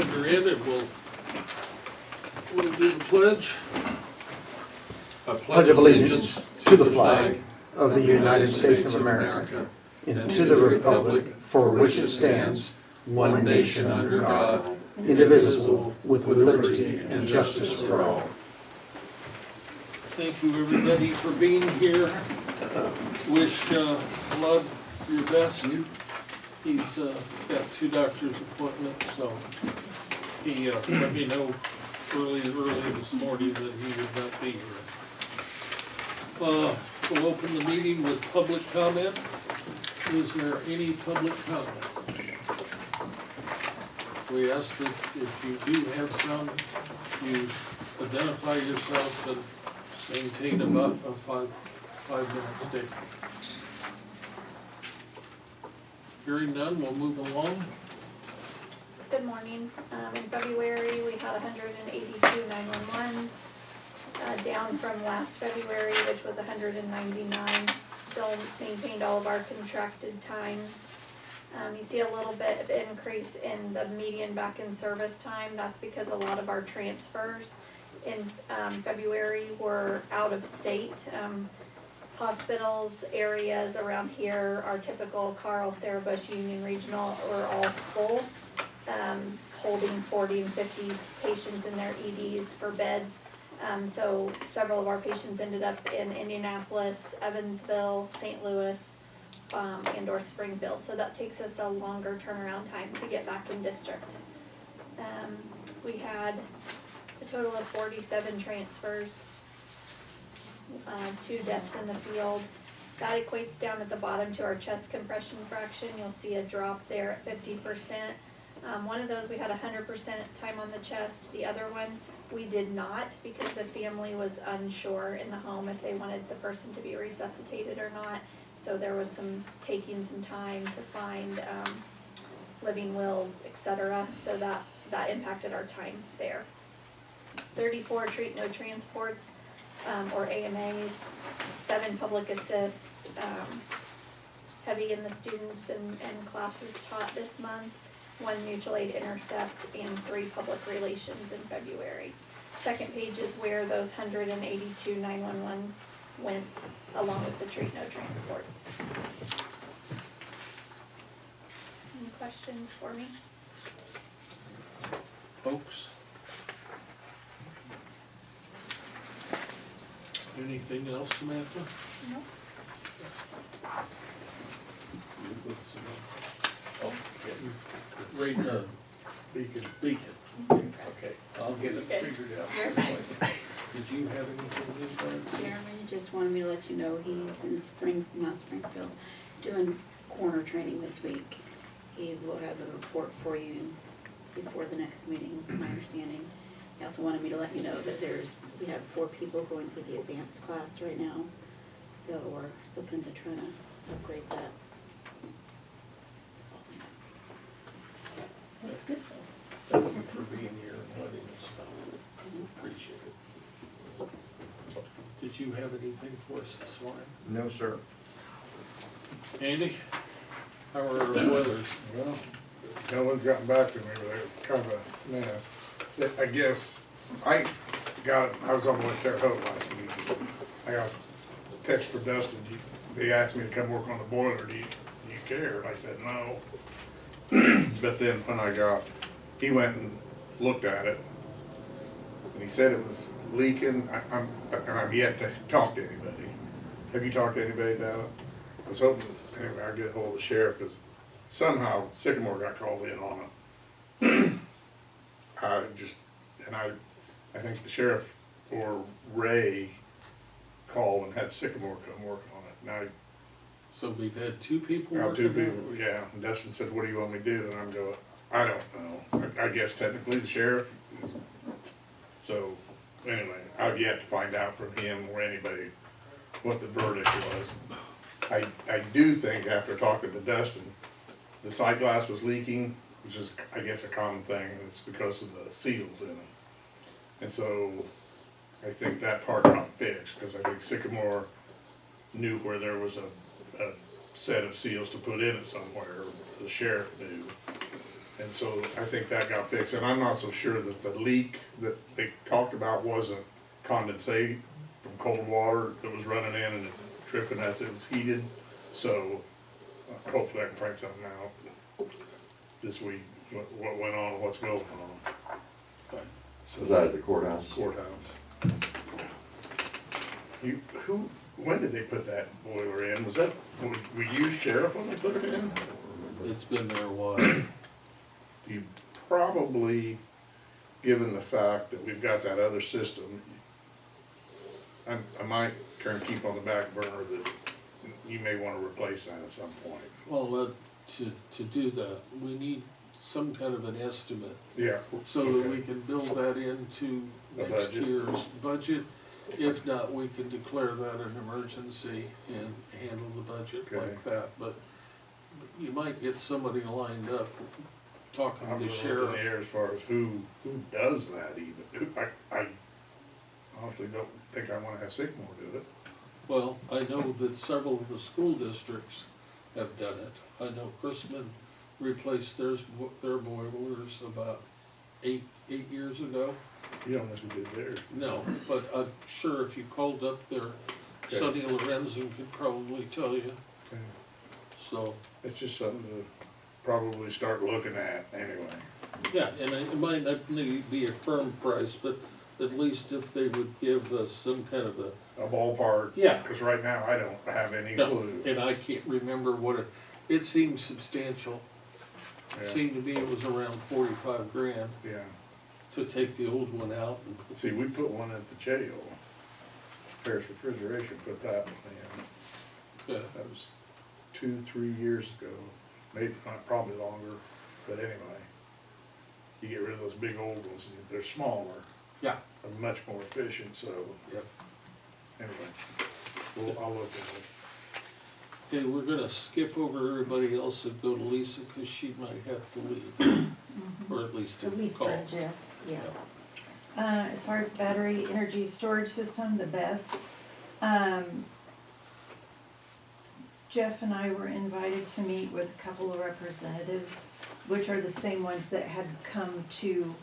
plug her in and we'll do the pledge. I Pledge of allegiance to the flag of the United States of America and to the republic for which it stands, one nation under God, indivisible, with liberty and justice for all. Thank you, everybody, for being here. Wish Lud your best. He's got 2 doctor's appointments, so he let me know early this morning that he would not be here. We'll open the meeting with public comment. Is there any public comment? We ask that if you do have some, you identify yourself and maintain about a five-minute statement. Hearing none, we'll move along. Good morning. In February, we had 182 911s, down from last February, which was 199. Still maintained all of our contracted times. You see a little bit of increase in the median back in service time. That's because a lot of our transfers in February were out of state. Hospitals, areas around here, our typical Carl, Sarah Bush, Union Regional, were all full, holding 40 and 50 patients in their EDs for beds. So several of our patients ended up in Indianapolis, Evansville, St. Louis, and or Springfield. So that takes us a longer turnaround time to get back in district. We had a total of 47 transfers. 2 deaths in the field. That equates down at the bottom to our chest compression fraction. You'll see a drop there at 50%. One of those we had 100% time on the chest. The other one we did not, because the family was unsure in the home if they wanted the person to be resuscitated or not. So there was taking some time to find living wills, etc. So that impacted our time there. 34 treat no transports. Or AMAs, 7 public assists, heavy in the students and classes taught this month, 1 mutual aid intercept, and 3 public relations in February. Second page is where those 182 911s went along with the treat no transports. Any questions for me? Folks? Anything else, Samantha? No. Oh, getting right, Beacon. Okay, I'll get it Okay. figured out. You're fine. Did you have anything to say? Jeremy just wanted me to let you know he's in Springfield, doing corner training this week. He will have a report for you before the next meeting, it's my understanding. He also wanted me to let you know that we have 4 people going through the advanced class right now. So we're looking to try to upgrade that. That's good. Thank you for being here and letting us know. Appreciate it. Did you have anything for us this morning? No, sir. Andy, how are our boilers? Well, no one's gotten back to me, but it's kind of a mess. I guess I was on the way to Terre Haute last week. I got a text for Dustin. They asked me to come work on the boiler. Do you care? And I said no. But then when he went and looked at it, and he said it was leaking. I'm yet to talk to anybody. Have you talked to anybody about it? I was hoping anyway I'd get hold of the sheriff, because somehow Sycamore got called in on it. I think the sheriff or Ray called and had Sycamore come work on it. Now, So we've had 2 people now working 2 on it? people, yeah. And Dustin said, "What do you want me to do?" And I'm going, "I don't know. I guess technically the sheriff is." So anyway, I've yet to find out from him or anybody what the verdict was. I do think after talking to Dustin, the sight glass was leaking, which is, I guess, a common thing, and it's because of the seals in it. And so I think that part got fixed, because I think Sycamore knew where there was a set of seals to put in it somewhere, the sheriff knew. And so I think that got fixed, and I'm not so sure that the leak that they talked about wasn't condensate from cold water that was running in and tripping as it was heated. So hopefully I can find something out this week, what went on, what's going on So is that at the courthouse? courthouse. When did they put that boiler in? Was that, we used sheriff when they put it in? It's been there a while. You probably, given the fact that we've got that other system, I might turn keep on the back burner that you may wanna replace that at some point. Well, to do that, we need some kind of an estimate Yeah. so that Okay. we can build that into The next budget. year's budget. If not, we can declare that an emergency and handle the budget Okay. like that. But you might get somebody lined up talking I'm to a the little up in the sheriff. air as far as who does that even. I honestly don't think I wanna have Sycamore do it. Well, I know that several of the school districts have done it. I know Chrisman replaced their boilers about eight years ago. You don't know who did theirs. No, but I'm sure if you called up there, Okay. Sonny Lorenzen could probably tell you, Okay. so, It's just something to probably start looking at anyway. yeah, and it might not need to be a firm price, but at least if they would give us some kind of A ballpark. Yeah. Cause right now I don't have any no, clue. and I can't remember what it seemed substantial. Yeah. Seemed to me it was around 45 grand Yeah. to take the old one out and, See, we put one at the jail. Paris Refrigeration put that in. yeah, That was 2-3 years ago, maybe, probably longer, but anyway. You get rid of those big old ones, and they're smaller, yeah, and much more efficient, so, yep. anyway. I'll look at it. Okay, we're gonna skip over everybody else and go to Lisa, cause she might have to leave, or at least The lease call. for Jeff, yeah. As far as the battery energy storage system, the BESS, Jeff and I were invited to meet with a couple of representatives, which are the same ones that had come to,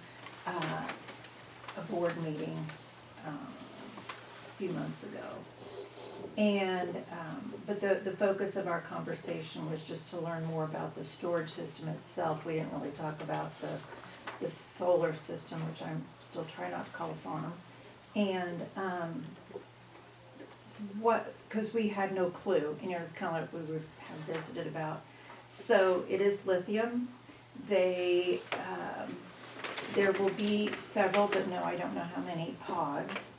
a board meeting, a few months ago. And, but the focus of our conversation was just to learn more about the storage system itself. We didn't really talk about the solar system, which I'm still trying not to call a farm. And, cause we had no clue, it's kinda like we would have visited about. So it is lithium. They, there will be several, but no, I don't know how many pods.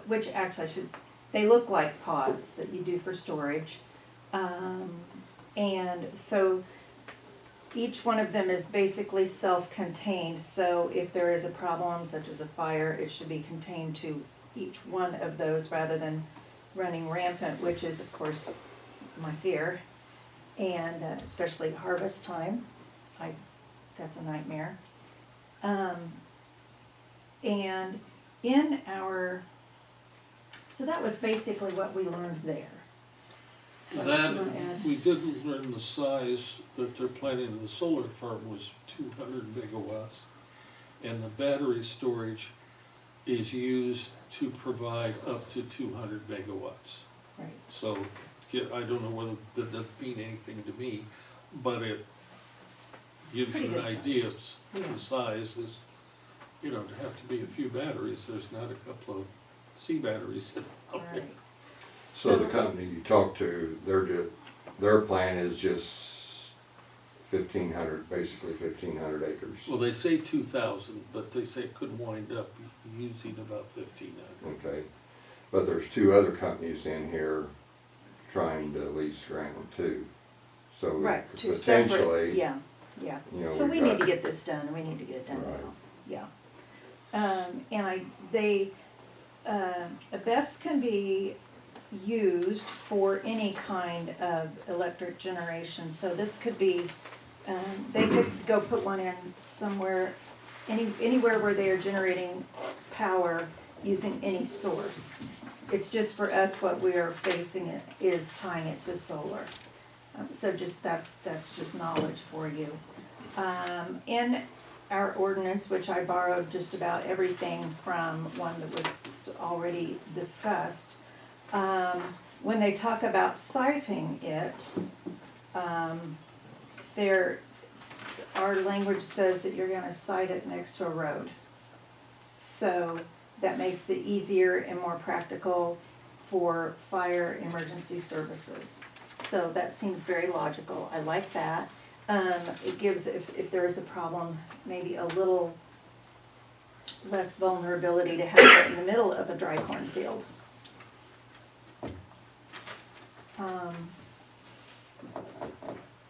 Which actually they look like pods that you do for storage. And so each one of them is basically self-contained, so if there is a problem such as a fire, it should be contained to each one of those rather than running rampant, which is of course my fear. And especially harvest time, that's a nightmare. And in so that was basically what we learned there. What else you wanna add? We did learn the size that they're planning in the solar farm was 200 megawatts. And the battery storage is used to provide up to 200 megawatts. Right. So, I don't know whether that doesn't mean anything to me, but it gives Pretty you an good idea of size. Yeah. the size is, to have to be a few batteries, there's not a couple of C batteries out there. Right. So the company you talked to, their plan is just 1,500, basically 1,500 acres. Well, they say 2,000, but they say it could wind up using about 1,500. Okay, but there's two other companies in here trying to lease ground too. So Right, two separate, potentially, yeah. So we we've need got- to get this done, and we need to get it done Right. now, yeah. And a BESS can be used for any kind of electric generation, so this could be, they could go put one in somewhere, anywhere where they are generating power using any source. It's just for us, what we are facing it is tying it to solar. So that's just knowledge for you. In our ordinance, which I borrowed just about everything from one that was already discussed, when they talk about citing it, our language says that you're gonna cite it next to a road. So that makes it easier and more practical for fire emergency services. So that seems very logical, I like that. It gives, if there is a problem, maybe a little less vulnerability to have it in the middle of a dry cornfield.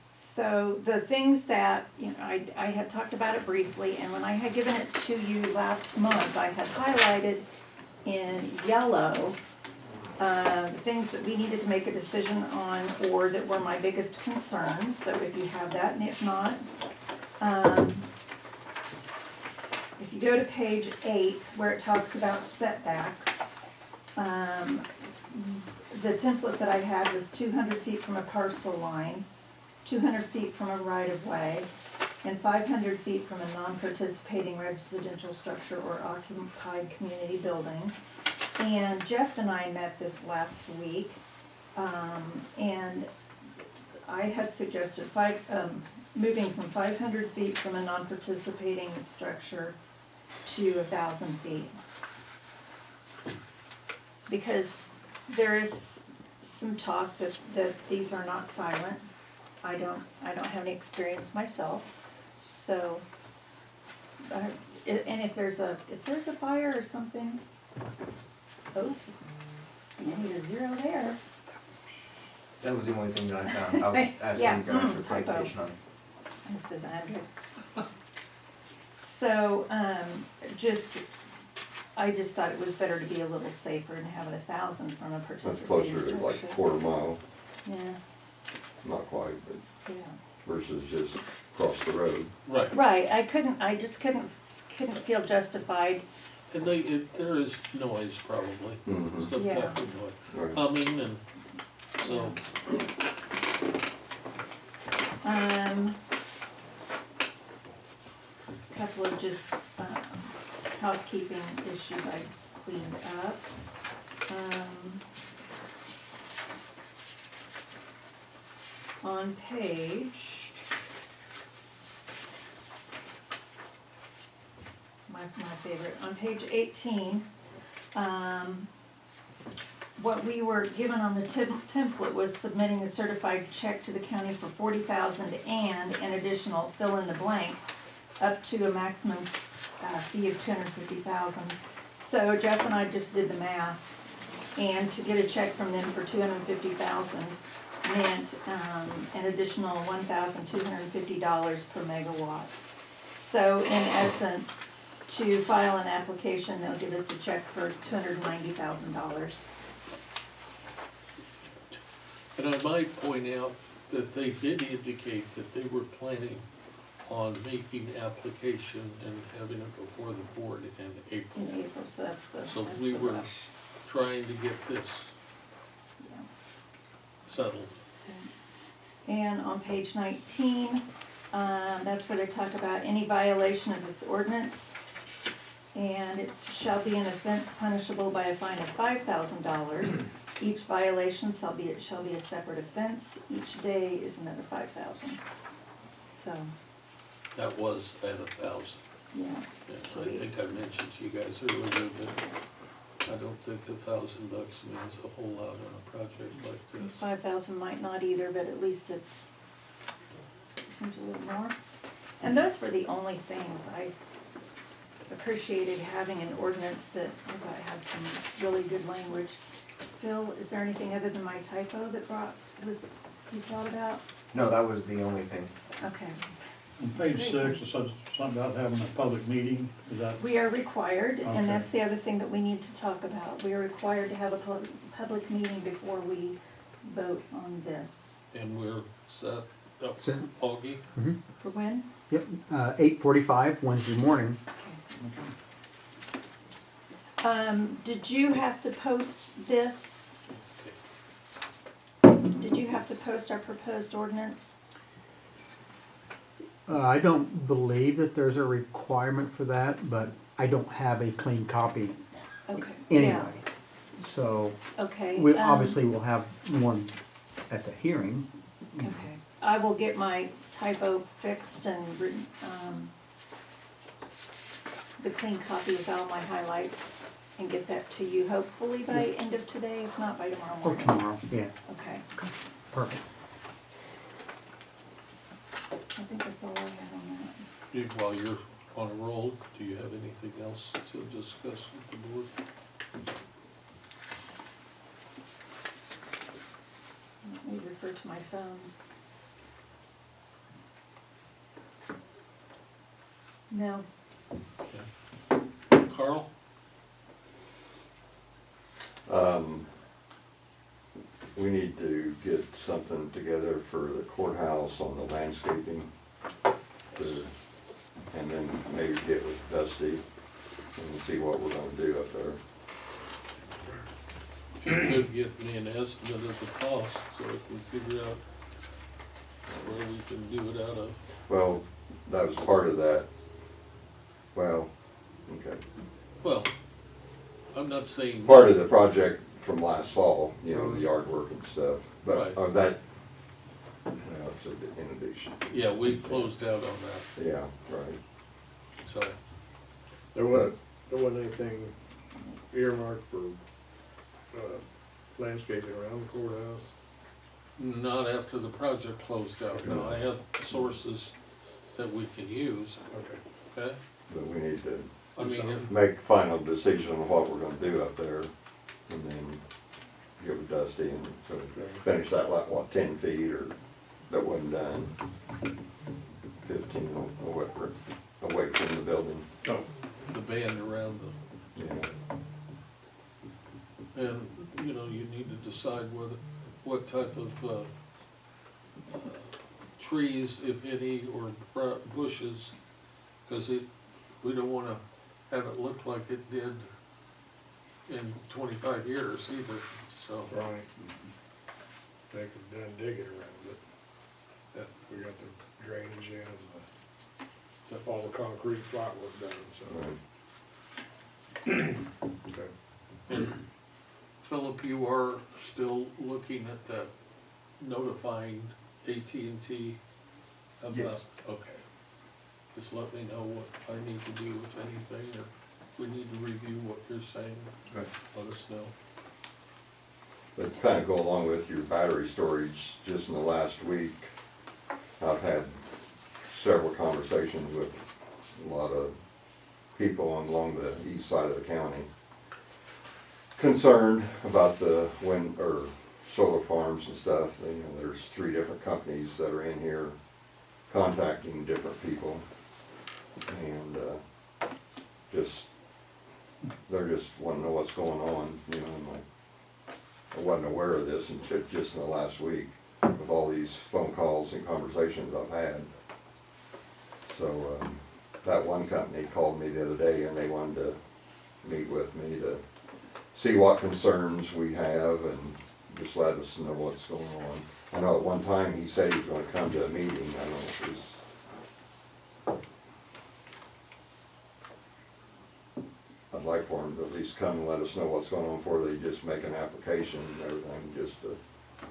So the things that, I had talked about it briefly, and when I had given it to you last month, I had highlighted in yellow things that we needed to make a decision on, or that were my biggest concerns. So if you have that, and if not, if you go to page 8, where it talks about setbacks, the template that I had was 200 feet from a parcel line, 200 feet from a right-of-way, and 500 feet from a non-participating residential structure or occupied community building. And Jeff and I met this last week, and I had suggested moving from 500 feet from a non-participating structure to 1,000 feet. Because there is some talk that these are not silent. I don't have any experience myself, so, and if there's a fire or something, oh, you need a 0 there. That was the only thing that I found. I was asking Yeah, you guys for typo. clarification on. This is Andrew. So, I just thought it was better to be a little safer and have it 1,000 from a That's participating closer to like structure. a quarter mile, Yeah, not quite, but yeah. versus just across the road. Right, Right, I just couldn't feel justified. and there is noise probably, Mhm. some Yeah. type of noise, Right. humming, and so, Couple of just housekeeping issues I cleaned up. On page, my favorite, on page 18, what we were given on the template was submitting a certified check to the county for $40,000 and an additional fill in the blank up to a maximum fee of $250,000. So Jeff and I just did the math, and to get a check from them for $250,000 meant an additional $1,250 per megawatt. So in essence, to file an application, they'll give us a check for $290,000. and I might point out that they did indicate that they were planning on making application and having it before the board in April. In April, so that's the So that's we the were rush. trying to get this Yeah. settled. And on page 19, that's where they talk about any violation of this ordinance. And it shall be an offense punishable by a fine of $5,000. Each violation shall be a separate offense. Each day is another $5,000. So, That was at 1,000. yeah. And So I we- think I mentioned to you guys earlier that I don't think $1,000 means a whole lot on a project like this. 5,000 might not either, but at least it seems a little more. And those were the only things. I appreciated having an ordinance that I thought had some really good language. Phil, is there anything other than my typo that you thought about? No, that was the only thing. Okay. On page 6, it says something about having a public meeting, is that, We are required, Okay. and that's the other thing that we need to talk about. We are required to have a public meeting before we vote on this. And we're set up, Set. Augie? For when? Yep, 8:45 Wednesday morning. Did you have to post this? Did you have to post our proposed ordinance? I don't believe that there's a requirement for that, but I don't have a clean copy Okay. anyway. So, Yeah, okay. we obviously will have one at the hearing. Okay, I will get my typo fixed and, the clean copy with all my highlights and get that to you hopefully by end of today, if not by tomorrow Or morning. tomorrow, yeah, Okay, perfect. I think that's all I have on that. While you're on a roll, do you have anything else to discuss with the board? Let me refer to my phones. No, Carl? We need to get something together for the courthouse on the landscaping. And then maybe get with Dusty and see what we're gonna do up there. If you could get me an estimate of the cost, so I can figure out where we can do it out of. Well, that was part of that. Well, okay. Well, I'm not saying. Part of the project from last fall, you know, the yard work and stuff. But Right. of that, well, it's in addition. Yeah, we closed out on that, Yeah, right. so, There wasn't anything earmarked for, landscaping around the courthouse? not after the project closed out. Now, I have sources that we can use, Okay. okay? But we need to I mean, if, make final decision on what we're gonna do up there, and then get with Dusty and so finish that, like, what, 10 feet, or that wasn't done, 15 away from the building, Oh. the band around them. yeah. And, you know, you need to decide what type of, trees, if any, or bushes, cause we don't wanna have it look like it did in 25 years either, so. Right. They could then dig it around it. That, we got the drainage in and all the concrete flat work done, so. Right. Okay. And Philip, you are still looking at that notifying AT&T about? Yes. Okay. Just let me know what I need to do, if anything, or we need to review what you're saying. Right. Let us know. But to kind of go along with your battery storage, just in the last week, I've had several conversations with a lot of people along the east side of the county concerned about the wind or solar farms and stuff. You know, there's 3 different companies that are in here contacting different people, and they're just wanting to know what's going on, you know, and like, I wasn't aware of this until just in the last week with all these phone calls and conversations I've had. So, that one company called me the other day and they wanted to meet with me to see what concerns we have and just let us know what's going on. I know at one time he said he was gonna come to a meeting, I don't know if it was. I'd like for him to at least come and let us know what's going on before they just make an application and everything, just to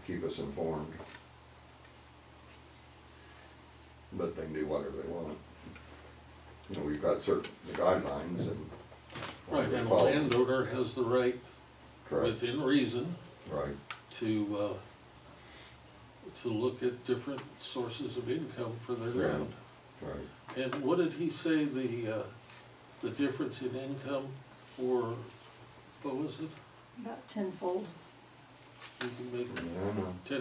keep us informed. But they can do whatever they want. You know, we've got certain guidelines and. Right, and the Follow. landowner has the right, Correct, within reason, right, to look at different sources of income for their Yeah. ground. right. And what did he say the difference in income for, what was it? about tenfold. You can make Yeah,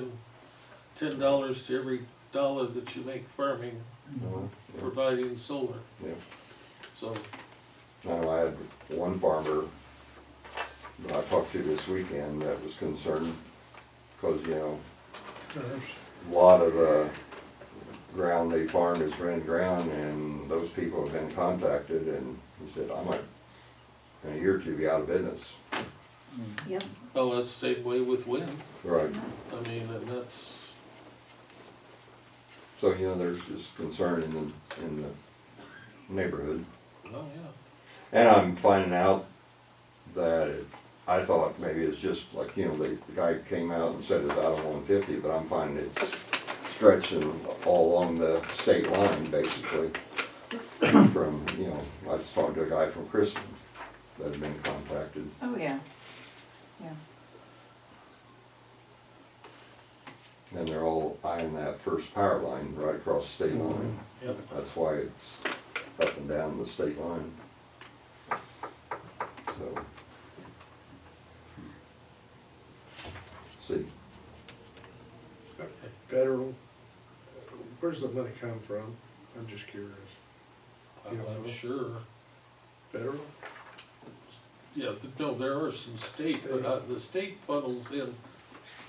$10 to every dollar that you make farming, no, yeah, providing solar, yeah. so, Now, I had one farmer that I talked to this weekend that was concerned, cause you know, a lot of, ground they farm is rented ground, and those people have been contacted, and he said, I might, in a year or 2, be out of business. Yep, well, that's the same way with wind. Right. I mean, and that's, So, you know, there's just concern in the neighborhood. Oh, yeah. And I'm finding out that I thought maybe it's just like, you know, the guy came out and said it's out of 150, but I'm finding it's stretching all along the state line, basically. From, you know, I was talking to a guy from Crispin that had been contacted. Oh, yeah. Yeah. And they're all eyeing that first power line right across the state line. Yep. That's why it's up and down the state line. So. See, Federal, where's the money come from? I'm just curious. I'm You don't not know? sure. Federal? Yeah, no, there are some state, but the state funnels in,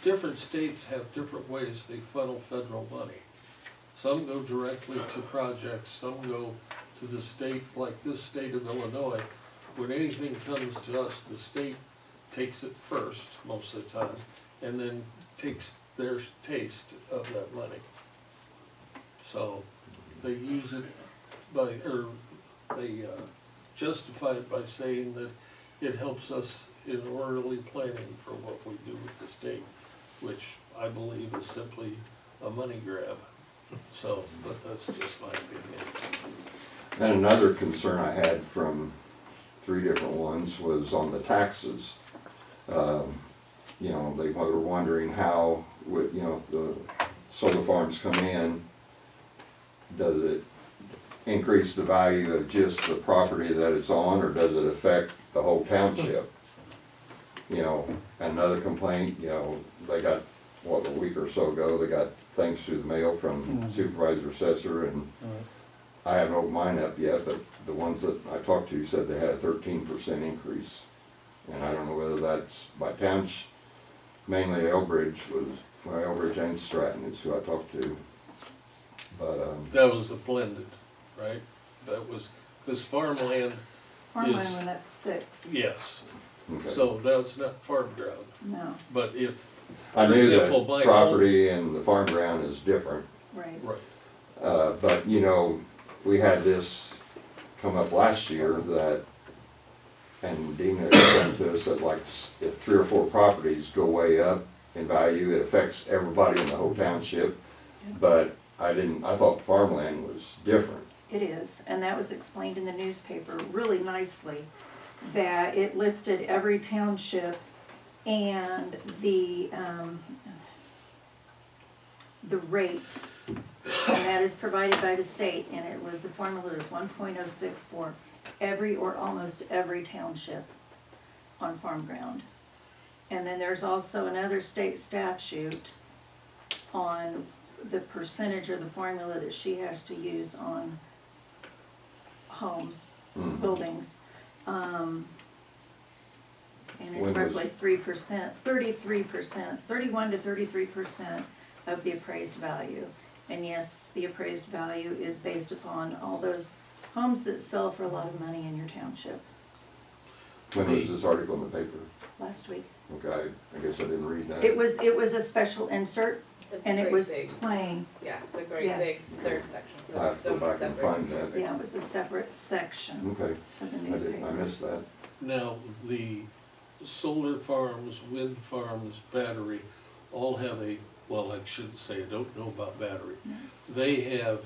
different states have different ways they funnel federal money. Some go directly to projects, some go to the state, like this state of Illinois. When anything comes to us, the state takes it first, most of the time, and then takes their taste of that money. So they use it by, or they justify it by saying that it helps us in orderly planning for what we do with the state, which I believe is simply a money grab. So, but that's just my opinion. and another concern I had from 3 different ones was on the taxes. You know, they were wondering how, with, you know, if the solar farms come in, does it increase the value of just the property that it's on, or does it affect the whole township? You know, another complaint, you know, they got, what, a week or so ago, they got things through the mail from Supervisor Assessor, and I haven't opened mine up yet, but the ones that I talked to said they had a 13% increase. And I don't know whether that's by township, mainly Elbridge and Stratton is who I talked to. But, That was a blended, right? That was, because farmland, Farmland Is- went up 6. yes, okay. so that's not farm ground. No, But if, I for knew example, my that property and the farm ground is different. right. right, But, you know, we had this come up last year that, and Dina explained to us that like if 3 or 4 properties go way up in value, it affects everybody in the whole township. But I thought farmland was different. It is, and that was explained in the newspaper really nicely, that it listed every township and the rate, and that is provided by the state, and it was, the formula is 1.06 for every or almost every township on farm ground. And then there's also another state statute on the percentage or the formula that she has to use on homes, buildings. And it's When was- roughly 3%, 33%, 31 to 33% of the appraised value. And yes, the appraised value is based upon all those homes that sell for a lot of money in your township. When was this article in the paper? Last week. Okay, I guess I didn't read that. It was a special insert, It's a and it great was big, plain. yeah, it's a great big Yes. third section, so I'll have it's to go its own back and separate. find that. Yeah, it was a separate section Okay, of the I newspaper. missed that. now, the solar farms, wind farms, battery, all have a, well, I shouldn't say, I don't know about battery. They have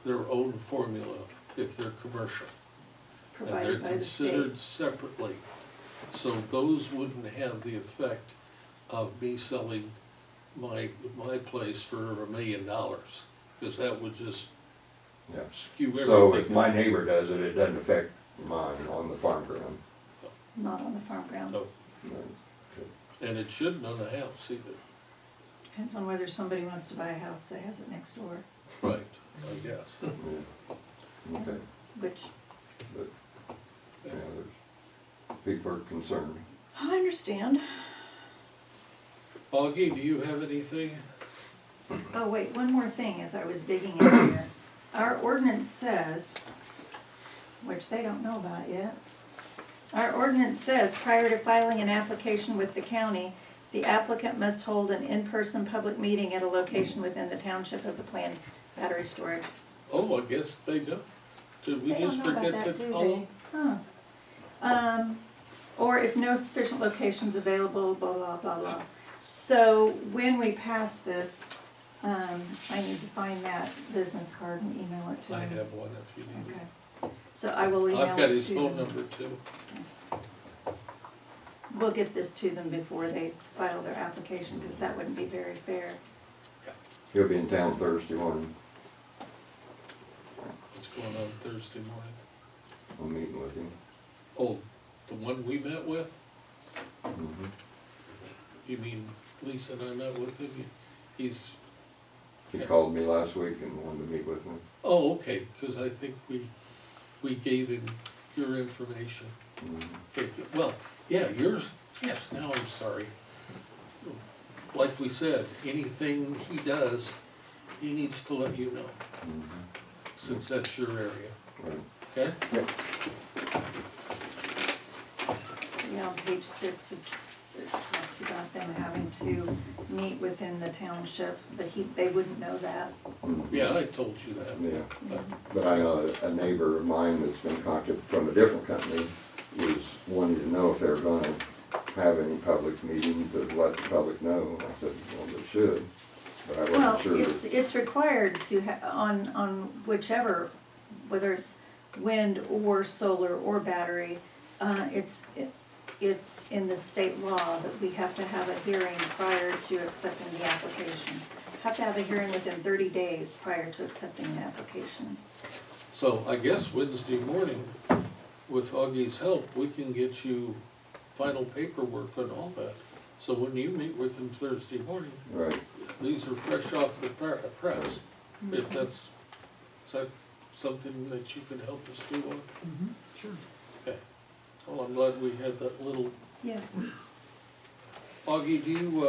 their own formula if they're commercial. And they're Provided by the state. considered separately. So those wouldn't have the effect of me selling my place for $1 million, because that would just Yeah. skew everything. So if my neighbor does it, it doesn't affect mine on the farm ground. Not on the farm ground. No, Okay. and it shouldn't on a house either, Depends on whether somebody wants to buy a house that has it next door, right, I guess. Yeah. Okay, which, but, yeah, there's, people are concerned. I understand. Augie, do you have anything? Oh, wait, one more thing as I was digging in here. Our ordinance says, which they don't know about yet, our ordinance says prior to filing an application with the county, the applicant must hold an in-person public meeting at a location within the township of the planned battery storage. Oh, I guess they don't. Did we They don't just know about forget to that, do tell they? them? Huh. Or if no sufficient locations available, blah, blah, blah, blah. So when we pass this, I need to find that business card and email it to I him. have one if you need it. Okay. So I will email it to I've them. got his phone number too. We'll get this to them before they file their application, because that wouldn't be very fair. He'll be in town Thursday morning. What's going on Thursday morning? I'm meeting with him. Oh, the one we met with? Mhm. You mean Lisa and I met with him? He's, He called me last week and wanted to meet with me. oh, okay, cause I think we gave him your information. Mhm. Okay, well, yeah, yours, yes, now I'm sorry. Like we said, anything he does, he needs to let you know, Mhm. since that's your area, Right. okay? Yeah, on page 6, it talks about them having to meet within the township, but they wouldn't know that. Mhm. Yeah, I told you that. Yeah, but I know a neighbor of mine that's been contacted from a different company was wanting to know if they were gonna have any public meeting to let the public know. I said, well, they should, but I Well, wasn't sure. it's required to on whichever, whether it's wind or solar or battery, it's in the state law that we have to have a hearing prior to accepting the application. Have to have a hearing within 30 days prior to accepting an application. So I guess Wednesday morning, with Augie's help, we can get you final paperwork on all that. So when you meet with him Thursday morning, Right, these are fresh off the press. If that's, is that something that you could help us do on? Sure. Okay. Well, I'm glad we had that little, Yeah. Augie, do you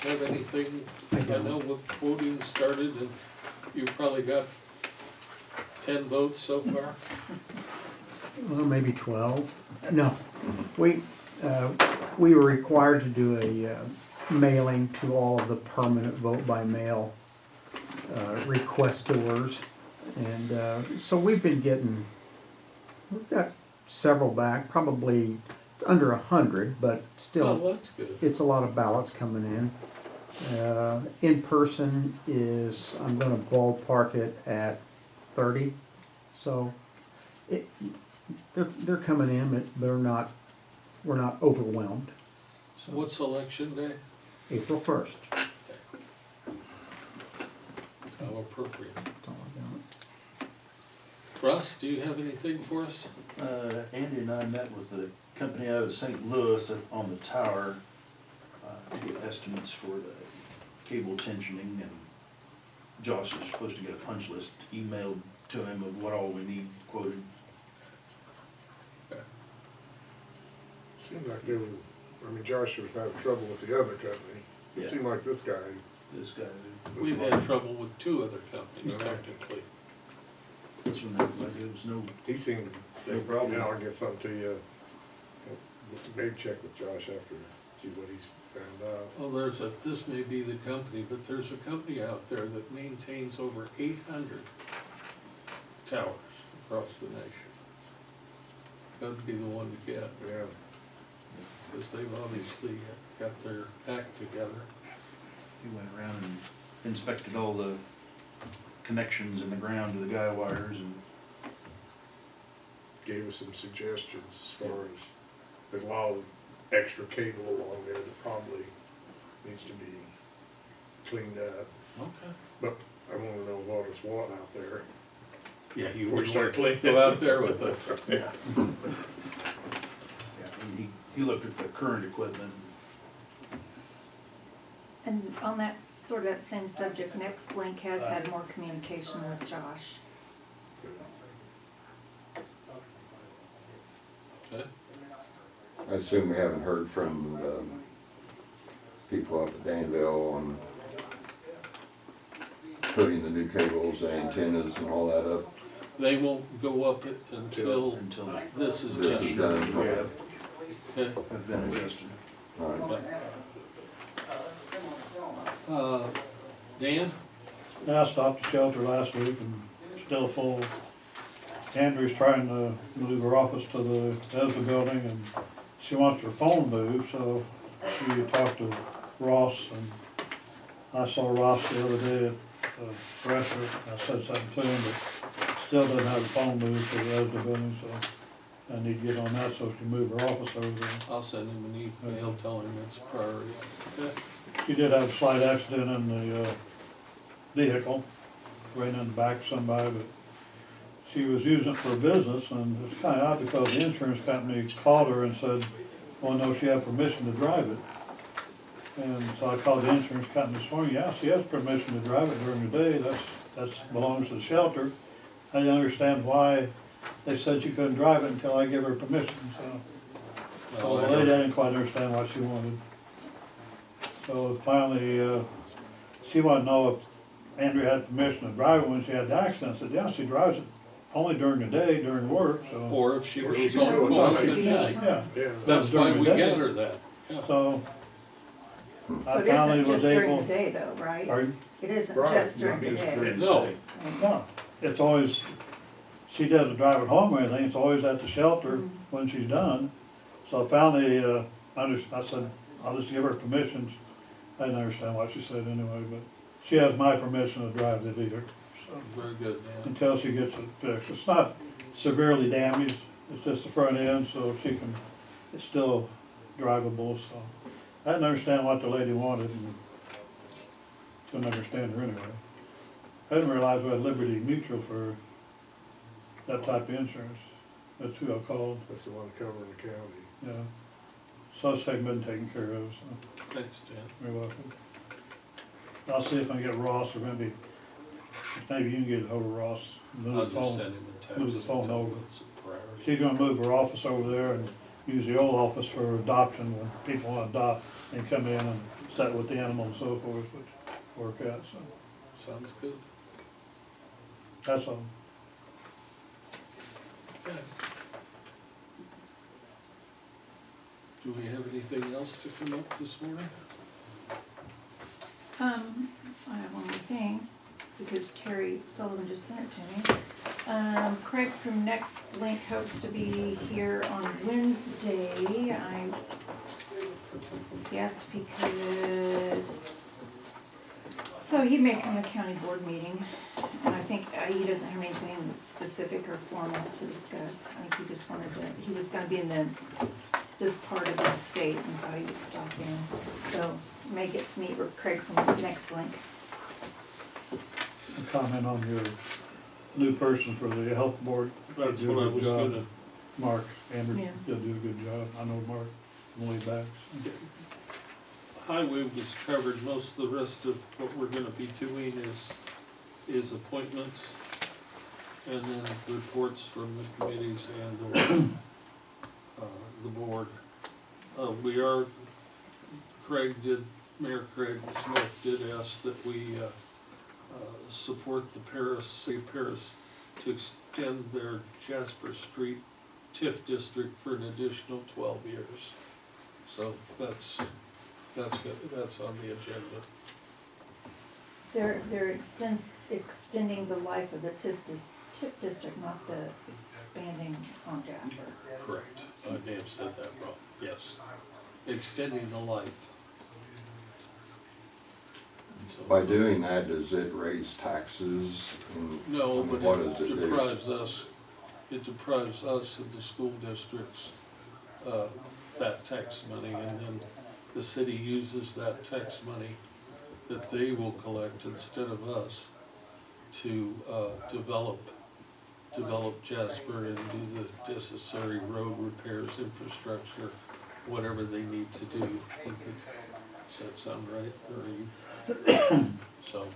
have anything? I I don't. know with voting started and you probably got 10 votes so far. Well, maybe 12. No, we were required to do a mailing to all of the permanent vote by mail requestors. And so we've got several back, probably under 100, but Oh, still, that's good. it's a lot of ballots coming in. In person is, I'm gonna ballpark it at 30, so they're coming in, but we're not overwhelmed. So What's election day? April 1st. How appropriate. That's all I got. Russ, do you have anything for us? Andy and I met with the company out of St. Louis on the tower to get estimates for the cable tensioning, and Josh is supposed to get a punch list emailed to him of what all we need quoted. Seemed like they were, I mean, Josh was having trouble with the other company. It Yeah. seemed like this guy. This guy, We've had trouble with 2 other companies Yeah. technically. this one, there was no, He seemed, No problem. Yeah, I'll get something to you. Maybe check with Josh after, see what he's found out. Well, this may be the company, but there's a company out there that maintains over 800 towers across the nation. That'd be the one to get, Yeah, because they've obviously got their act together. he went around and inspected all the connections in the ground to the guy wires, and gave us some suggestions as far as, there's a lot of extra cable along there that probably needs to be cleaned up. Okay. But I wanna know what is what out there. Yeah, you Before would you start start to go out there with it. yeah, he looked at the current equipment. And on that sort of that same subject, NextLink has had more communication with Josh. Okay. I assume we haven't heard from the people up at Danville on putting the new cables, antennas and all that up. They won't go up it until Until this is This is done. done. Okay. have been adjusted. All right. Dan, I stopped the shelter last week and still full. Andrew's trying to move her office to the ESDA building and she wants her phone moved, so she talked to Ross and I saw Ross the other day at the restaurant. I said something to him, but still doesn't have a phone moved to the ESDA building, so I need to get on that so she can move her office over there. I'll send him an email telling him it's a priority. Okay. She did have a slight accident in the vehicle, ran in the back of somebody, but she was using it for business, and it's kinda odd because the insurance company called her and said, well, no, she had permission to drive it. And so I called the insurance company this morning, yeah, she has permission to drive it during the day, that's belongs to the shelter. I didn't understand why they said she couldn't drive it until I give her permission, so. So the lady, I didn't quite understand what she wanted. So finally, she wanted to know if Andrea had permission to drive it when she had the accident. I said, yeah, she drives it only during the day, during work, so. Or if she was Or she on could do it call night. at night. Yeah, Yeah. That's why during we the day. gather that. Yeah. So So I it finally isn't was just during able. the day though, right? Are you? It isn't Right, just during not the just day. during- No, No, it's always, she doesn't drive it home or anything, it's always at the shelter when she's done. So finally, I said, I'll just give her permission. I didn't understand what she said anyway, but she has my permission to drive the Veeder, so, very good, man. until she gets it fixed. It's not severely damaged, it's just the front end, so she can, it's still drivable, so. I didn't understand what the lady wanted, and couldn't understand her anyway. I didn't realize we had Liberty Mutual for that type of insurance. That's who I called, That's the one covering the county. yeah. So it's been taken care of, so Thanks, Dan. you're welcome. I'll see if I can get Ross, or maybe you can get ahold of Ross. Move I'll the just phone. send him a text. move the phone and tell him over. it's a priority. She's gonna move her office over there and use the old office for adoption when people wanna adopt and come in and sit with the animal and so forth, which work out, so Sounds good. that's all. Okay. Do we have anything else to come up this morning? I have one more thing, because Terry Sullivan just sent it to me. Craig from Next Link hopes to be here on Wednesday. He asked if he could, so he may come to county board meeting, and I think he doesn't have anything specific or formal to discuss. I think he just wanted to, he was gonna be in this part of the state and thought he would stop in. So may get to meet with Craig from Next Link. A comment on your new person for the health board. That's Did a what I good was job. gonna, Mark, Andrew Yeah. did do a good job. I know Mark from way back. highway was covered. Most of the rest of what we're gonna be doing is appointments and then reports from the committees and the board. Mayor Craig Smith did ask that we support the City of Paris to extend their Jasper Street TIF district for an additional 12 years. So that's good, that's on the agenda. They're extending the life of the TIF district, not the expanding on Jasper. Correct. I may have said that wrong, yes. Extending the life. So- By doing that, does it raise taxes? And No, but what does it it do? deprives us of the school districts, that tax money, and then the city uses that tax money that they will collect instead of us to, develop Jasper and do the necessary road repairs, infrastructure, whatever they need to do. Does that sound right, or are you? So,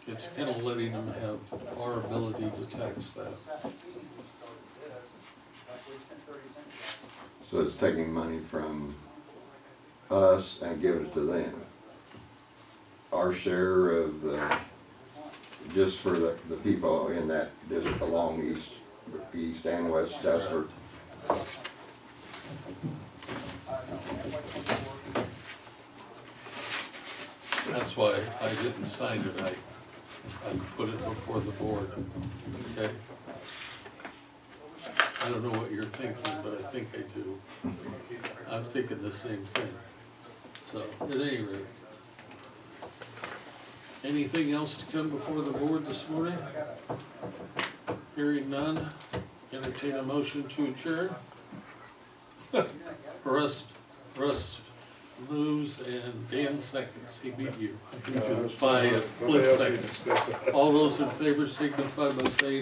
it's kind of letting them have our ability to tax that. So it's taking money from us and giving it to them. Our share of the, just for the people in that district along east and west Jasper. That's why I didn't sign it, I put it before the board, okay? I don't know what you're thinking, but I think I do. I'm thinking the same thing. So, at any rate. Anything else to come before the board this morning? Hearing none, entertain a motion to adjourn. Russ moves and Dan seconds, he beat you by a split second. All those in favor signify by saying